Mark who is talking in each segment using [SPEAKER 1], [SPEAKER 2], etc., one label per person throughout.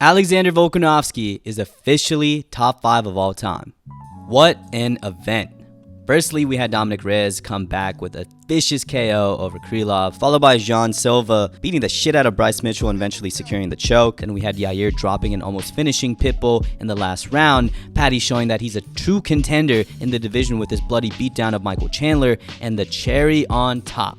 [SPEAKER 1] Alexander Volkanovski is officially top 5 of all time. What an event. Firstly, we had Dominic Reyes come back with a vicious KO over Krylov, followed by Jean Silva beating the shit out of Bryce Mitchell and eventually securing the choke. Then we had Yair dropping and almost finishing Pitbull in the last round, Paddy showing that he's a true contender in the division with his bloody beatdown of Michael Chandler, and the cherry on top,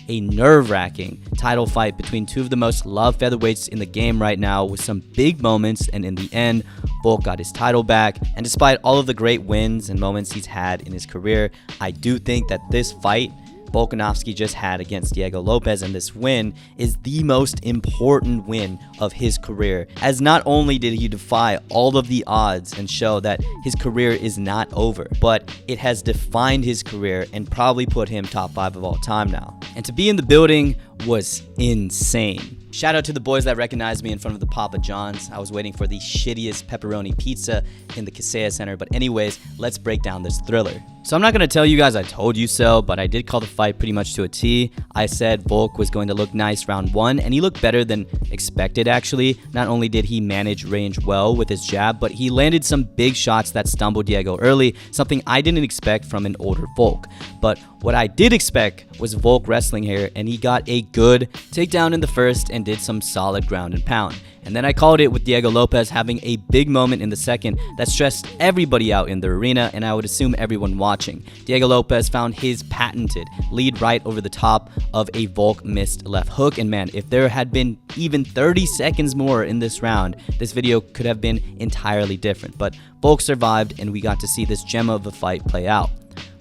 [SPEAKER 1] a nerve-wracking title fight between two of the most loved featherweights in the game right now with some big moments, and in the end, Volk got his title back. And despite all of the great wins and moments he's had in his career, I do think that this fight Volkanovski just had against Diego Lopez, and this win is the most important win of his career, as not only did he defy all of the odds and show that his career is not over, but it has defined his career and probably put him top 5 of all time now. And to be in the building was insane. Shout out to the boys that recognized me in front of the Papa John's. I was waiting for the shittiest pepperoni pizza in the Kaseya Center. But anyways, let's break down this thriller. So I'm not going to tell you guys I told you so, but I did call the fight pretty much to a T. I said Volk was going to look nice round 1, and he looked better than expected actually. Not only did he manage range well with his jab, but he landed some big shots that stumbled Diego early, something I didn't expect from an older Volk. But what I did expect was Volk wrestling here, and he got a good takedown in the first and did some solid ground and pound. And then I called it with Diego Lopez having a big moment in the second that stressed everybody out in the arena, and I would assume everyone watching. Diego Lopez found his patented lead right over the top of a Volk missed left hook, and man, if there had been even 30 seconds more in this round, this video could have been entirely different. But Volk survived, and we got to see this gem of a fight play out.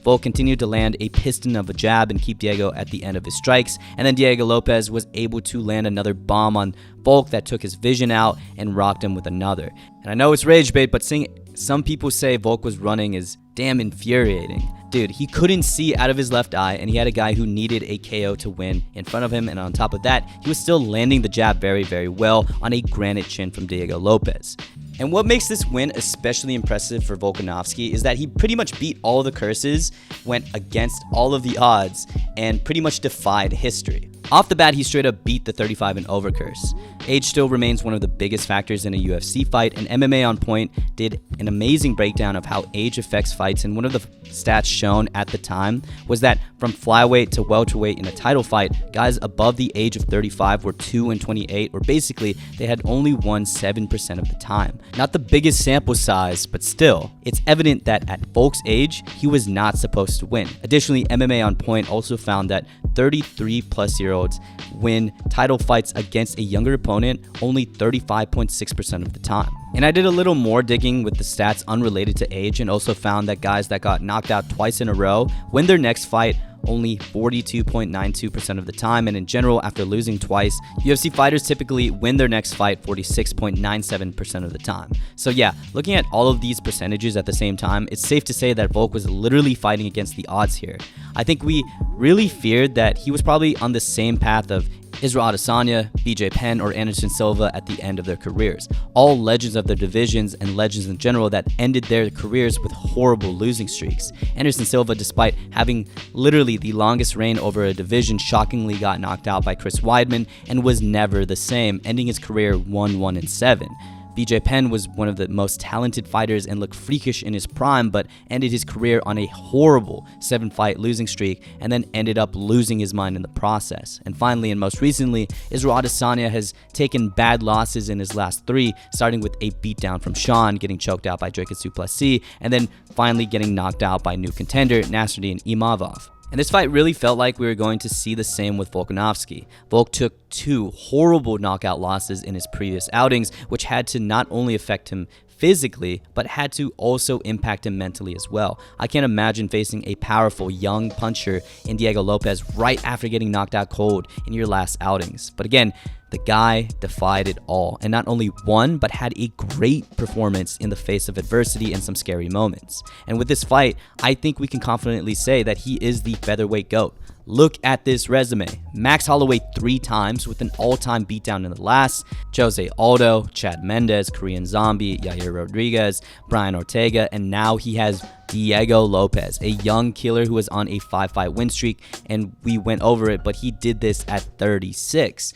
[SPEAKER 1] Volk continued to land a piston of a jab and keep Diego at the end of his strikes, and then Diego Lopez was able to land another bomb on Volk that took his vision out and rocked him with another. And I know it's rage bait, but seeing some people say Volk was running is damn infuriating. Dude, he couldn't see out of his left eye, and he had a guy who needed a KO to win in front of him, and on top of that, he was still landing the jab very, very well on a granite chin from Diego Lopez. And what makes this win especially impressive for Volkanovski is that he pretty much beat all the curses, went against all of the odds, and pretty much defied history. Off the bat, he straight up beat the 35 and over curse. Age still remains one of the biggest factors in a UFC fight, and MMA On Point did an amazing breakdown of how age affects fights, and one of the stats shown at the time was that from flyweight to welterweight in a title fight, guys above the age of 35 were 2-28, or basically they had only won 7% of the time. Not the biggest sample size, but still, it's evident that at Volk's age, he was not supposed to win. Additionally, MMA On Point also found that 33-plus-year-olds win title fights against a younger opponent only 35.6% of the time. And I did a little more digging with the stats unrelated to age, and also found that guys that got knocked out twice in a row win their next fight only 42.92% of the time, and in general, after losing twice, UFC fighters typically win their next fight 46.97% of the time. So yeah, looking at all of these percentages at the same time, it's safe to say that Volk was literally fighting against the odds here. I think we really feared that he was probably on the same path of Israel Adesanya, BJ Penn, or Anderson Silva at the end of their careers. All legends of their divisions and legends in general that ended their careers with horrible losing streaks. Anderson Silva, despite having literally the longest reign over a division, shockingly got knocked out by Chris Weidman and was never the same, ending his career 1-1-7. BJ Penn was one of the most talented fighters and looked freakish in his prime, but ended his career on a horrible 7-fight losing streak and then ended up losing his mind in the process. And finally, and most recently, Israel Adesanya has taken bad losses in his last 3, starting with a beatdown from Sean, getting choked out by Dricus du Plessis, and then finally getting knocked out by new contender Nasruddin Imavov. And this fight really felt like we were going to see the same with Volkanovski. Volk took 2 horrible knockout losses in his previous outings, which had to not only affect him physically, but had to also impact him mentally as well. I can't imagine facing a powerful young puncher in Diego Lopez right after getting knocked out cold in your last outings. But again, the guy defied it all, and not only won, but had a great performance in the face of adversity and some scary moments. And with this fight, I think we can confidently say that he is the featherweight GOAT. Look at this resume. Max Holloway 3 times with an all-time beatdown in the last, Jose Aldo, Chad Mendes, Korean Zombie, Yair Rodriguez, Brian Ortega, and now he has Diego Lopez, a young killer who was on a 5-fight win streak, and we went over it, but he did this at 36.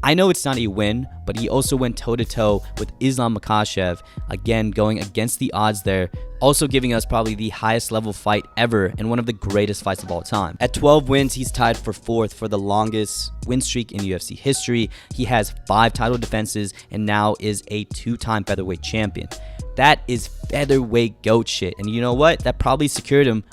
[SPEAKER 1] I know it's not a win, but he also went toe-to-toe with Islam Makhachev, again going against the odds there, also giving us probably the highest level fight ever and one of the greatest fights of all time. At 12 wins, he's tied for 4th for the longest win streak in UFC history. He has 5 title defenses and now is a 2-time featherweight champion. That is featherweight GOAT shit, and you know what? That probably secured him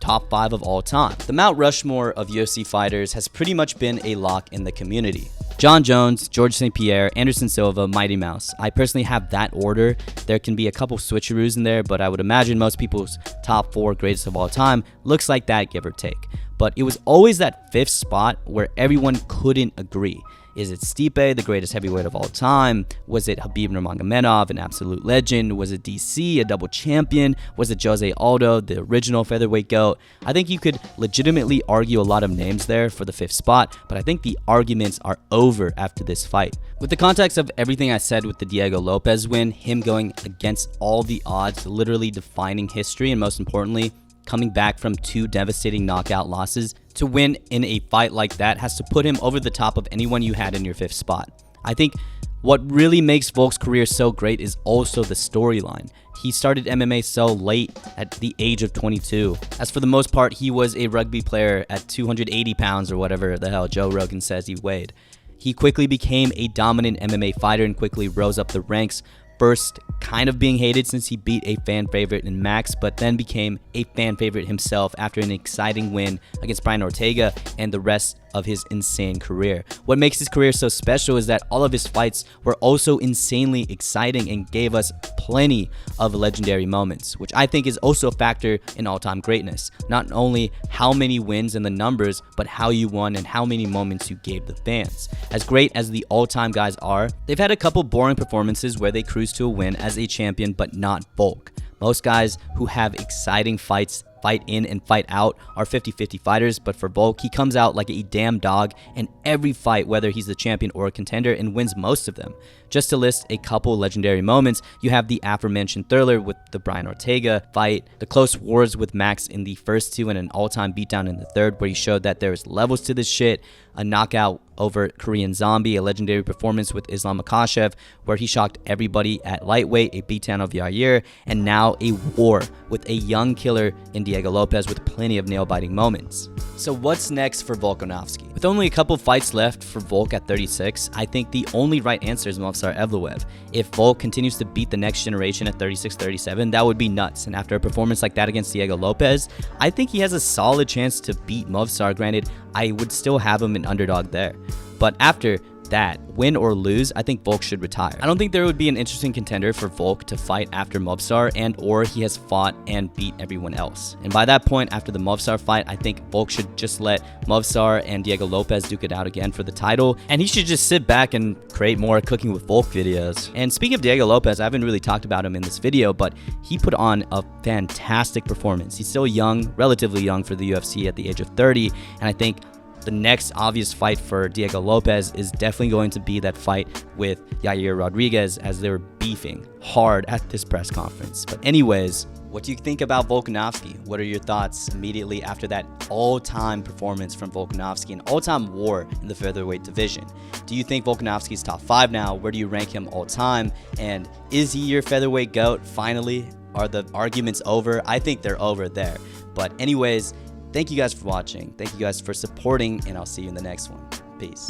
[SPEAKER 1] top 5 of all time. The Mount Rushmore of UFC fighters has pretty much been a lock in the community. John Jones, George St. Pierre, Anderson Silva, Mighty Mouse. I personally have that order. There can be a couple switcheroos in there, but I would imagine most people's top 4 greatest of all time looks like that, give or take. But it was always that 5th spot where everyone couldn't agree. Is it Stipe, the greatest heavyweight of all time? Was it Khabib Nurmagomedov, an absolute legend? Was it DC, a double champion? Was it Jose Aldo, the original featherweight GOAT? I think you could legitimately argue a lot of names there for the 5th spot, but I think the arguments are over after this fight. With the context of everything I said with the Diego Lopez win, him going against all the odds, literally defining history, and most importantly, coming back from 2 devastating knockout losses, to win in a fight like that has to put him over the top of anyone you had in your 5th spot. I think what really makes Volk's career so great is also the storyline. He started MMA so late at the age of 22. As for the most part, he was a rugby player at 280 pounds or whatever the hell Joe Rogan says he weighed. He quickly became a dominant MMA fighter and quickly rose up the ranks, first kind of being hated since he beat a fan favorite in Max, but then became a fan favorite himself after an exciting win against Brian Ortega and the rest of his insane career. What makes his career so special is that all of his fights were also insanely exciting and gave us plenty of legendary moments, which I think is also a factor in all-time greatness. Not only how many wins and the numbers, but how you won and how many moments you gave the fans. As great as the all-time guys are, they've had a couple boring performances where they cruise to a win as a champion, but not Volk. Most guys who have exciting fights, fight in and fight out, are 50-50 fighters, but for Volk, he comes out like a damn dog in every fight, whether he's the champion or a contender, and wins most of them. Just to list a couple legendary moments, you have the aforementioned thriller with the Brian Ortega fight, the close wars with Max in the first 2 and an all-time beatdown in the 3rd, where he showed that there's levels to this shit, a knockout over Korean Zombie, a legendary performance with Islam Makhachev, where he shocked everybody at lightweight, a beatdown of Yair, and now a war with a young killer in Diego Lopez with plenty of nail-biting moments. So what's next for Volkanovski? With only a couple fights left for Volk at 36, I think the only right answer is Movsar Evloev. If Volk continues to beat the next generation at 36-37, that would be nuts. And after a performance like that against Diego Lopez, I think he has a solid chance to beat Movsar. Granted, I would still have him an underdog there. But after that, win or lose, I think Volk should retire. I don't think there would be an interesting contender for Volk to fight after Movsar, and or he has fought and beat everyone else. And by that point, after the Movsar fight, I think Volk should just let Movsar and Diego Lopez duke it out again for the title, and he should just sit back and create more Cooking with Volk videos. And speaking of Diego Lopez, I haven't really talked about him in this video, but he put on a fantastic performance. He's still young, relatively young for the UFC at the age of 30, and I think the next obvious fight for Diego Lopez is definitely going to be that fight with Yair Rodriguez, as they were beefing hard at this press conference. But anyways, what do you think about Volkanovski? What are your thoughts immediately after that all-time performance from Volkanovski, an all-time war in the featherweight division? Do you think Volkanovski's top 5 now? Where do you rank him all-time? And is he your featherweight GOAT finally? Are the arguments over? I think they're over there. But anyways, thank you guys for watching. Thank you guys for supporting, and I'll see you in the next one. Peace.